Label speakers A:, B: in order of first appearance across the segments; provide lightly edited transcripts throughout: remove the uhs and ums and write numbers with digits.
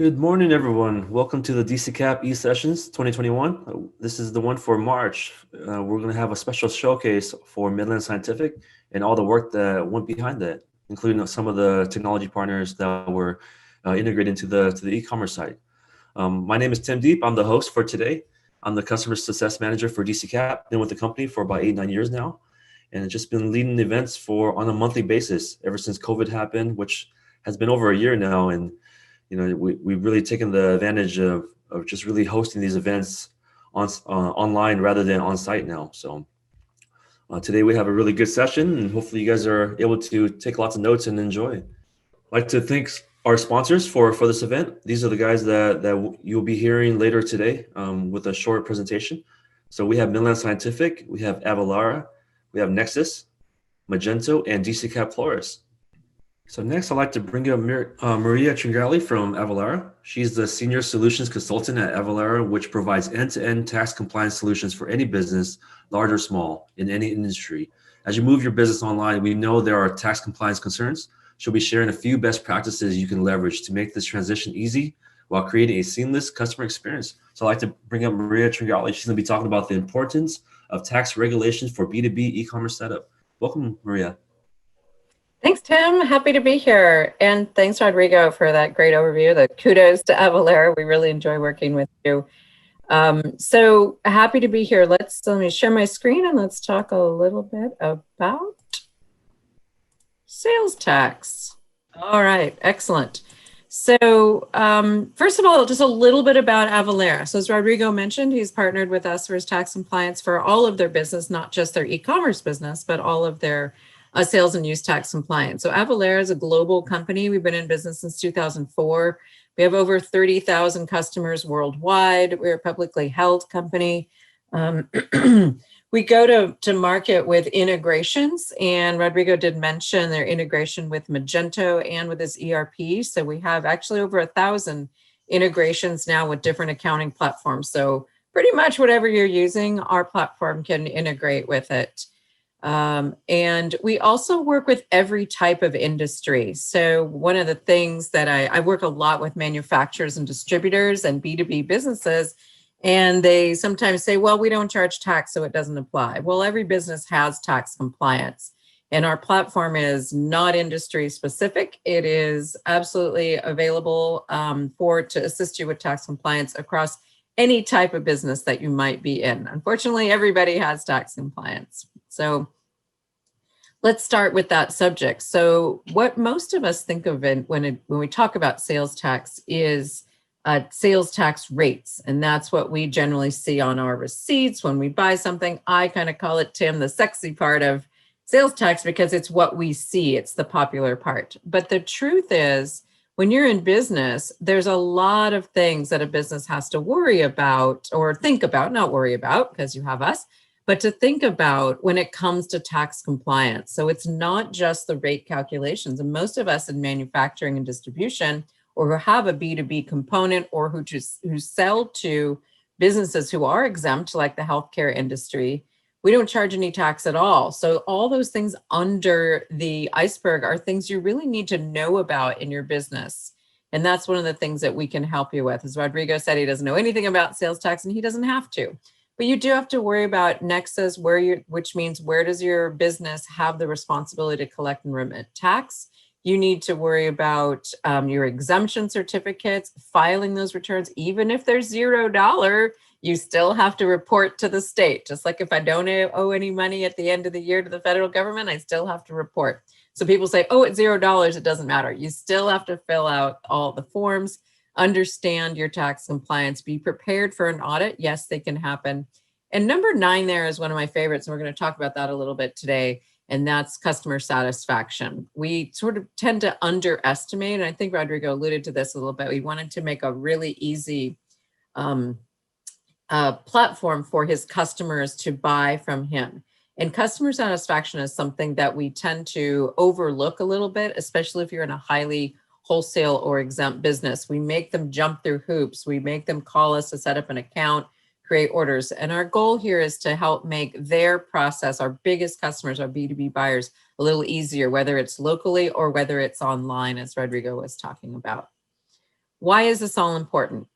A: Good morning, everyone. Welcome to the DCKAP eSessions 2021. This is the one for March. We're going to have a special showcase for Midland Scientific and all the work that went behind that, including some of the technology partners that were integrated into the e-commerce site. My name is Tim Deep. I'm the host for today. I'm the customer success manager for DCKAP. Been with the company for about 8-9 years now, and just been leading events on a monthly basis ever since COVID happened, which has been over a year now. And we've really taken the advantage of just really hosting these events online rather than on site now. So today we have a really good session, and hopefully you guys are able to take lots of notes and enjoy. I'd like to thank our sponsors for this event. These are the guys that you'll be hearing later today with a short presentation. So we have Midland Scientific, we have Avalara, we have Nexus, Magento, and DCKAP Flores. So next, I'd like to bring up Maria Tringali from Avalara. She's the Senior Solutions Consultant at Avalara, which provides end-to-end tax compliance solutions for any business, large or small, in any industry. As you move your business online, we know there are tax compliance concerns. She'll be sharing a few best practices you can leverage to make this transition easy while creating a seamless customer experience. So I'd like to bring up Maria Tringali. She's going to be talking about the importance of tax regulations for B2B e-commerce setup. Welcome, Maria.
B: Thanks, Tim. Happy to be here. And thanks, Rodrigo, for that great overview. The kudos to Avalara. We really enjoy working with you. So happy to be here. Let me share my screen and let's talk a little bit about sales tax. All right, excellent. So first of all, just a little bit about Avalara. So as Rodrigo mentioned, he's partnered with us for his tax compliance for all of their business, not just their e-commerce business, but all of their sales and use tax compliance. So Avalara is a global company. We've been in business since 2004. We have over 30,000 customers worldwide. We're a publicly held company. We go to market with integrations, and Rodrigo did mention their integration with Magento and with his ERP. So we have actually over 1,000 integrations now with different accounting platforms. So pretty much whatever you're using, our platform can integrate with it. And we also work with every type of industry. So one of the things that I work a lot with manufacturers and distributors and B2B businesses, and they sometimes say, well, we don't charge tax, so it doesn't apply. Well, every business has tax compliance, and our platform is not industry specific. It is absolutely available to assist you with tax compliance across any type of business that you might be in. Unfortunately, everybody has tax compliance. So let's start with that subject. So what most of us think of when we talk about sales tax is sales tax rates. And that's what we generally see on our receipts when we buy something. I kind of call it, Tim, the sexy part of sales tax because it's what we see. It's the popular part. But the truth is, when you're in business, there's a lot of things that a business has to worry about or think about, not worry about because you have us, but to think about when it comes to tax compliance. So it's not just the rate calculations. And most of us in manufacturing and distribution, or who have a B2B component, or who sell to businesses who are exempt, like the healthcare industry, we don't charge any tax at all. So all those things under the iceberg are things you really need to know about in your business. And that's one of the things that we can help you with. As Rodrigo said, he doesn't know anything about sales tax, and he doesn't have to. But you do have to worry about Nexus, which means where does your business have the responsibility to collect and remit tax? You need to worry about your exemption certificates, filing those returns. Even if they're $0, you still have to report to the state. Just like if I don't owe any money at the end of the year to the federal government, I still have to report. So people say, oh, it's $0, it doesn't matter. You still have to fill out all the forms, understand your tax compliance, be prepared for an audit. Yes, they can happen. And number 9 there is one of my favorites, and we're going to talk about that a little bit today, and that's customer satisfaction. We sort of tend to underestimate, and I think Rodrigo alluded to this a little bit. We wanted to make a really easy platform for his customers to buy from him. And customer satisfaction is something that we tend to overlook a little bit, especially if you're in a highly wholesale or exempt business. We make them jump through hoops. We make them call us to set up an account, create orders. And our goal here is to help make their process, our biggest customers, our B2B buyers, a little easier, whether it's locally or whether it's online, as Rodrigo was talking about. Why is this all important?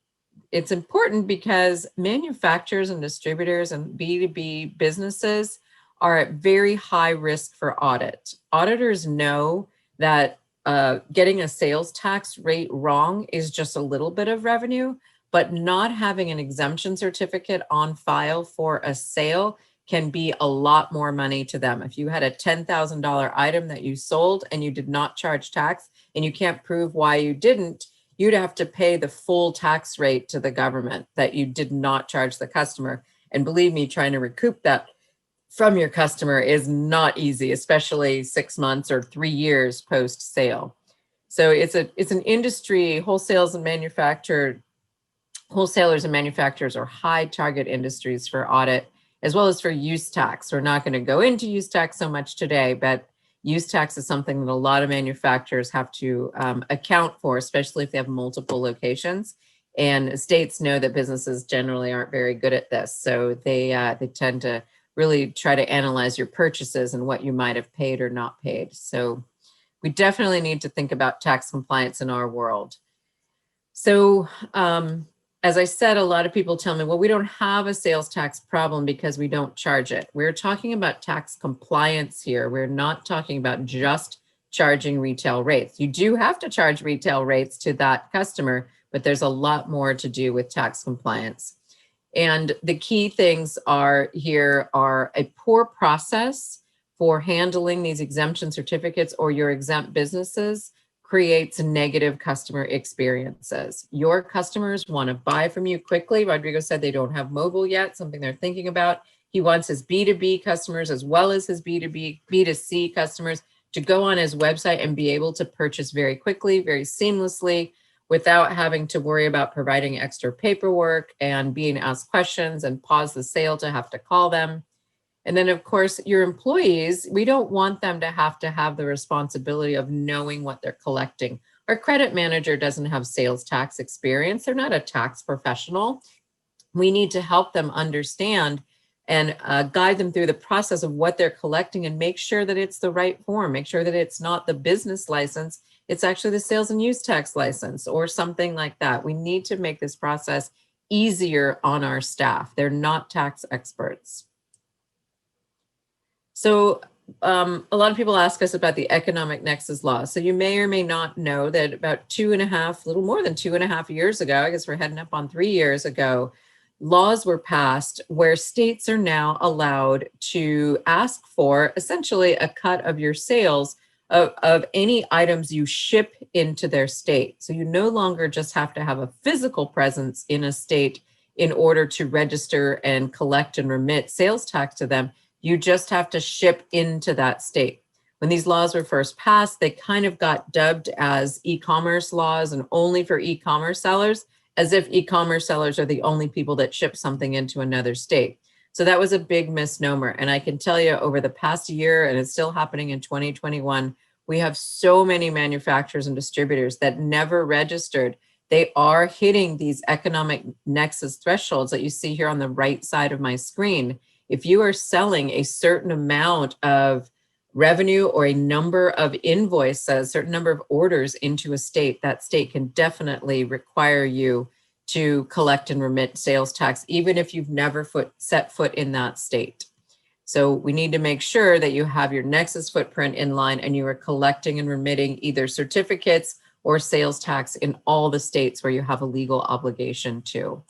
B: It's important because manufacturers and distributors and B2B businesses are at very high risk for audit. Auditors know that getting a sales tax rate wrong is just a little bit of revenue, but not having an exemption certificate on file for a sale can be a lot more money to them. If you had a $10,000 item that you sold and you did not charge tax and you can't prove why you didn't, you'd have to pay the full tax rate to the government that you did not charge the customer. And believe me, trying to recoup that from your customer is not easy, especially 6 months or 3 years post sale. So it's an industry. Wholesalers and manufacturers are high target industries for audit, as well as for use tax. We're not going to go into use tax so much today, but use tax is something that a lot of manufacturers have to account for, especially if they have multiple locations. And states know that businesses generally aren't very good at this. So they tend to really try to analyze your purchases and what you might have paid or not paid. So we definitely need to think about tax compliance in our world. So as I said, a lot of people tell me, well, we don't have a sales tax problem because we don't charge it. We're talking about tax compliance here. We're not talking about just charging retail rates. You do have to charge retail rates to that customer, but there's a lot more to do with tax compliance. And the key things are a poor process for handling these exemption certificates or your exempt businesses creates negative customer experiences. Your customers want to buy from you quickly. Rodrigo said they don't have mobile yet, something they're thinking about. He wants his B2B customers as well as his B2C customers to go on his website and be able to purchase very quickly, very seamlessly, without having to worry about providing extra paperwork and being asked questions and pause the sale to have to call them. And then, of course, your employees, we don't want them to have the responsibility of knowing what they're collecting. Our credit manager doesn't have sales tax experience. They're not a tax professional. We need to help them understand and guide them through the process of what they're collecting and make sure that it's the right form. Make sure that it's not the business license. It's actually the sales and use tax license or something like that. We need to make this process easier on our staff. They're not tax experts. So a lot of people ask us about the economic nexus law. So you may or may not know that about little more than 2.5 years ago, I guess we're heading up on 3 years ago, laws were passed where states are now allowed to ask for essentially a cut of your sales of any items you ship into their state. So you no longer just have to have a physical presence in a state in order to register and collect and remit sales tax to them. You just have to ship into that state. When these laws were first passed, they kind of got dubbed as e-commerce laws and only for e-commerce sellers, as if e-commerce sellers are the only people that ship something into another state. So that was a big misnomer. And I can tell you over the past year, and it's still happening in 2021, we have so many manufacturers and distributors that never registered. They are hitting these economic nexus thresholds that you see here on the right side of my screen. If you are selling a certain amount of revenue or a number of invoices, a certain number of orders into a state, that state can definitely require you to collect and remit sales tax, even if you've never set foot in that state. So we need to make sure that you have your Nexus footprint in line and you are collecting and remitting either certificates or sales tax in all the states where you have a legal obligation to.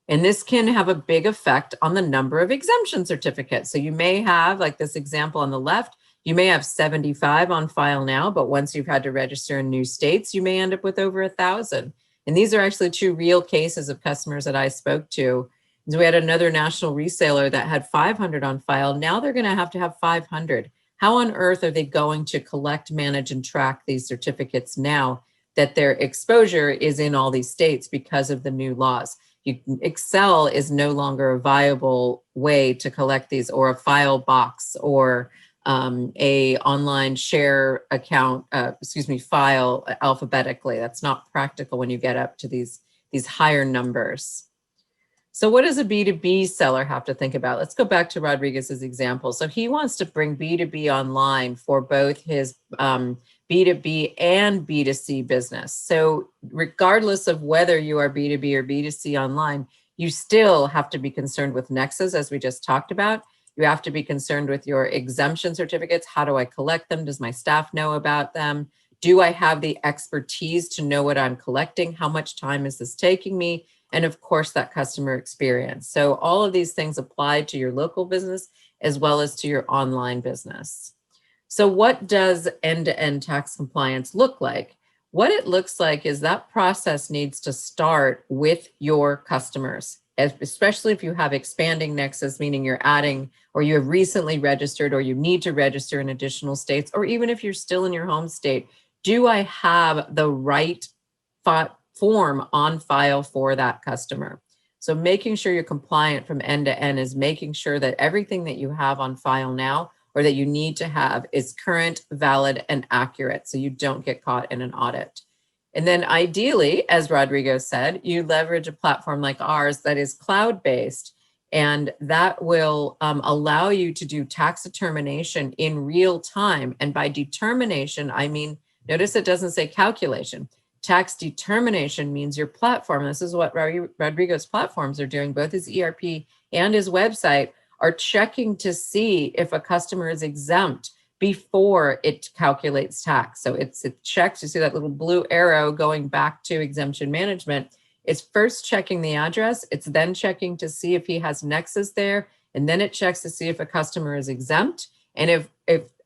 B: And this can have a big effect on the number of exemption certificates. So you may have, like this example on the left, you may have 75 on file now, but once you've had to register in new states, you may end up with over 1,000. And these are actually 2 real cases of customers that I spoke to. So we had another national reseller that had 500 on file. Now they're going to have 500. How on earth are they going to collect, manage, and track these certificates now that their exposure is in all these states because of the new laws? Excel is no longer a viable way to collect these, or a file box, or a online share account, file alphabetically. That's not practical when you get up to these higher numbers. So what does a B2B seller have to think about? Let's go back to Rodriguez's example. So he wants to bring B2B online for both his B2B and B2C business. So regardless of whether you are B2B or B2C online, you still have to be concerned with Nexus, as we just talked about. You have to be concerned with your exemption certificates. How do I collect them? Does my staff know about them? Do I have the expertise to know what I'm collecting? How much time is this taking me? And of course, that customer experience. So all of these things apply to your local business as well as to your online business. So what does end-to-end tax compliance look like? What it looks like is that process needs to start with your customers, especially if you have expanding Nexus, meaning you're adding or you have recently registered or you need to register in additional states, or even if you're still in your home state, do I have the right form on file for that customer? So making sure you're compliant from end to end is making sure that everything that you have on file now or that you need to have is current, valid, and accurate so you don't get caught in an audit. And then ideally, as Rodrigo said, you leverage a platform like ours that is cloud-based, and that will allow you to do tax determination in real time. And by determination, I mean, notice it doesn't say calculation. Tax determination means your platform, this is what Rodrigo's platforms are doing, both his ERP and his website, are checking to see if a customer is exempt before it calculates tax. So it checks, you see that little blue arrow going back to exemption management. It's first checking the address. It's then checking to see if he has Nexus there. And then it checks to see if a customer is exempt. And if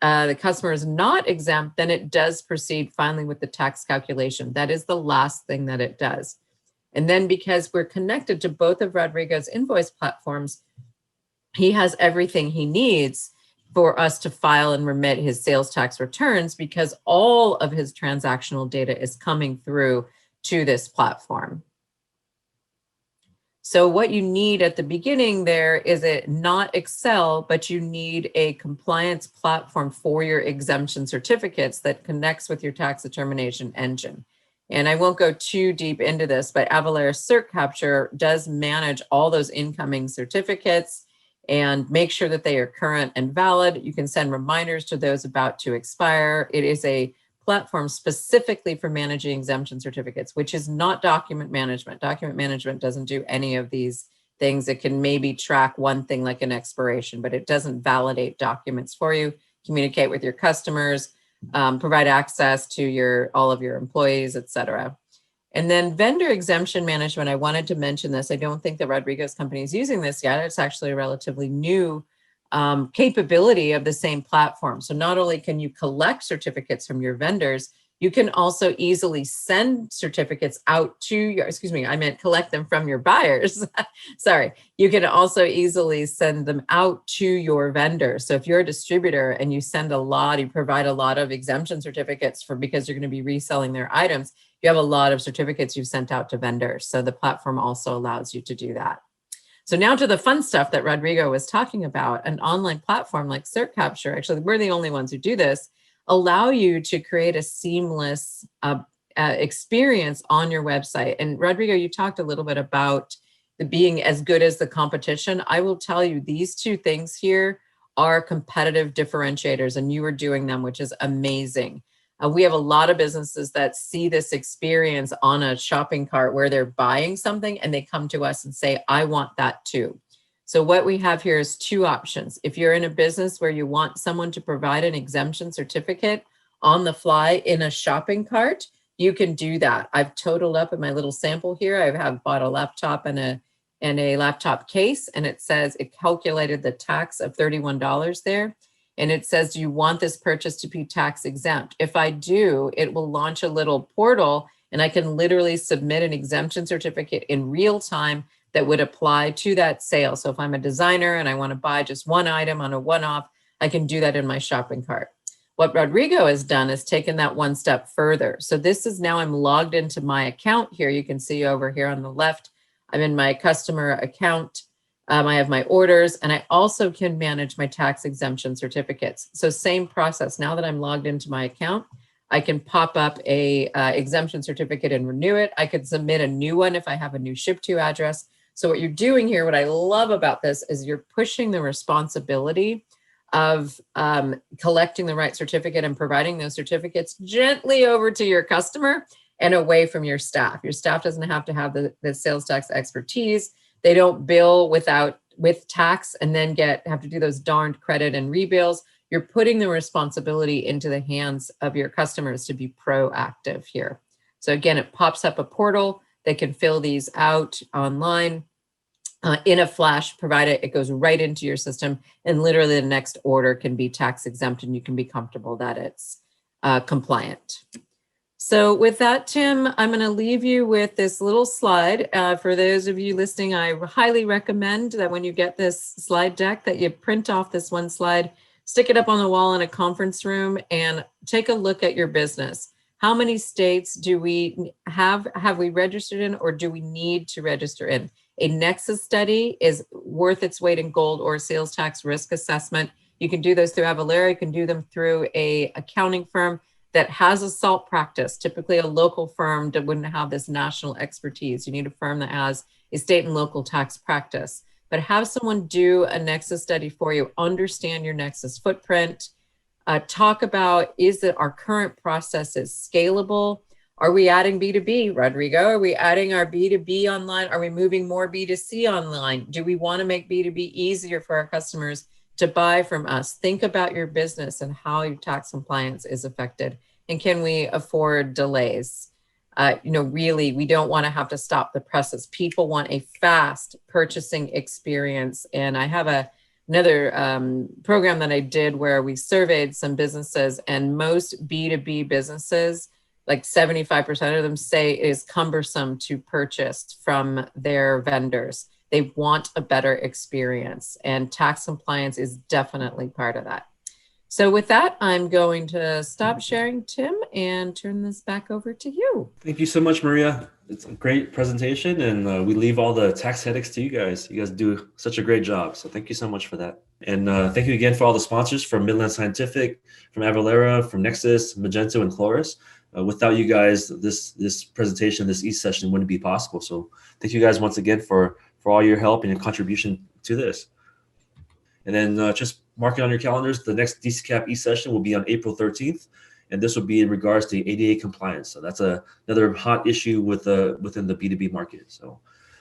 B: the customer is not exempt, then it does proceed finally with the tax calculation. That is the last thing that it does. And then because we're connected to both of Rodrigo's invoice platforms, he has everything he needs for us to file and remit his sales tax returns because all of his transactional data is coming through to this platform. So what you need at the beginning there is not Excel, but you need a compliance platform for your exemption certificates that connects with your tax determination engine. And I won't go too deep into this, but Avalara Cert Capture does manage all those incoming certificates and make sure that they are current and valid. You can send reminders to those about to expire. It is a platform specifically for managing exemption certificates, which is not document management. Document management doesn't do any of these things. It can maybe track one thing like an expiration, but it doesn't validate documents for you, communicate with your customers, provide access to all of your employees, et cetera. And then vendor exemption management, I wanted to mention this. I don't think that Rodrigo's company is using this yet. It's actually a relatively new capability of the same platform. So not only can you collect certificates from your vendors, you can also easily send certificates out to your, I meant collect them from your buyers. Sorry. You can also easily send them out to your vendors. So if you're a distributor and you you provide a lot of exemption certificates because you're going to be reselling their items, you have a lot of certificates you've sent out to vendors. So the platform also allows you to do that. So now to the fun stuff that Rodrigo was talking about. An online platform like Cert Capture, actually, we're the only ones who do this, allow you to create a seamless experience on your website. And Rodrigo, you talked a little bit about being as good as the competition. I will tell you, these two things here are competitive differentiators, and you are doing them, which is amazing. We have a lot of businesses that see this experience on a shopping cart where they're buying something and they come to us and say, I want that too. So what we have here is two options. If you're in a business where you want someone to provide an exemption certificate on the fly in a shopping cart, you can do that. I've totaled up in my little sample here. I have bought a laptop and a laptop case, and it says it calculated the tax of $31 there. And it says, do you want this purchase to be tax exempt? If I do, it will launch a little portal and I can literally submit an exemption certificate in real time that would apply to that sale. So if I'm a designer and I want to buy just one item on a one-off, I can do that in my shopping cart. What Rodrigo has done is taken that one step further. So this is now I'm logged into my account here. You can see over here on the left, I'm in my customer account. I have my orders, and I also can manage my tax exemption certificates. So same process. Now that I'm logged into my account, I can pop up a exemption certificate and renew it. I could submit a new one if I have a new ship to address. So what you're doing here, what I love about this is you're pushing the responsibility of collecting the right certificate and providing those certificates gently over to your customer and away from your staff. Your staff doesn't have to have the sales tax expertise. They don't bill with tax and then have to do those darned credit and rebills. You're putting the responsibility into the hands of your customers to be proactive here. So again, it pops up a portal. They can fill these out online in a flash, provided it goes right into your system, and literally the next order can be tax exempt and you can be comfortable that it's compliant. So with that, Tim, I'm going to leave you with this little slide. For those of you listening, I highly recommend that when you get this slide deck that you print off this one slide, stick it up on the wall in a conference room and take a look at your business. How many states do we have we registered in, or do we need to register in? A Nexus study is worth its weight in gold, or a sales tax risk assessment. You can do those through Avalara. You can do them through a accounting firm that has a SALT practice. Typically a local firm that wouldn't have this national expertise. You need a firm that has a state and local tax practice. But have someone do a Nexus study for you, understand your Nexus footprint, talk about, is it our current processes scalable? Are we adding B2B, Rodrigo? Are we adding our B2B online? Are we moving more B2C online? Do we want to make B2B easier for our customers to buy from us? Think about your business and how your tax compliance is affected. And can we afford delays? Really, we don't want to have to stop the presses. People want a fast purchasing experience. And I have another program that I did where we surveyed some businesses, and most B2B businesses, like 75% of them, say it is cumbersome to purchase from their vendors. They want a better experience, and tax compliance is definitely part of that. So with that, I'm going to stop sharing, Tim, and turn this back over to you.
A: Thank you so much, Maria. It's a great presentation, and we leave all the tax headaches to you guys. You guys do such a great job. So thank you so much for that. And thank you again for all the sponsors from Midland Scientific, from Avalara, from Nexus, Magento, and Chloris. Without you guys, this presentation, this eSession wouldn't be possible. So thank you guys once again for all your help and your contribution to this. And then just mark it on your calendars. The next DCKAP eSession will be on April 13th. And this will be in regards to ADA compliance. So that's another hot issue within the B2B market. So,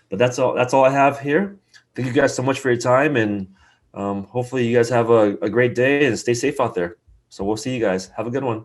A: but that's all I have here. Thank you guys so much for your time. And hopefully you guys have a great day and stay safe out there. So we'll see you guys. Have a good one.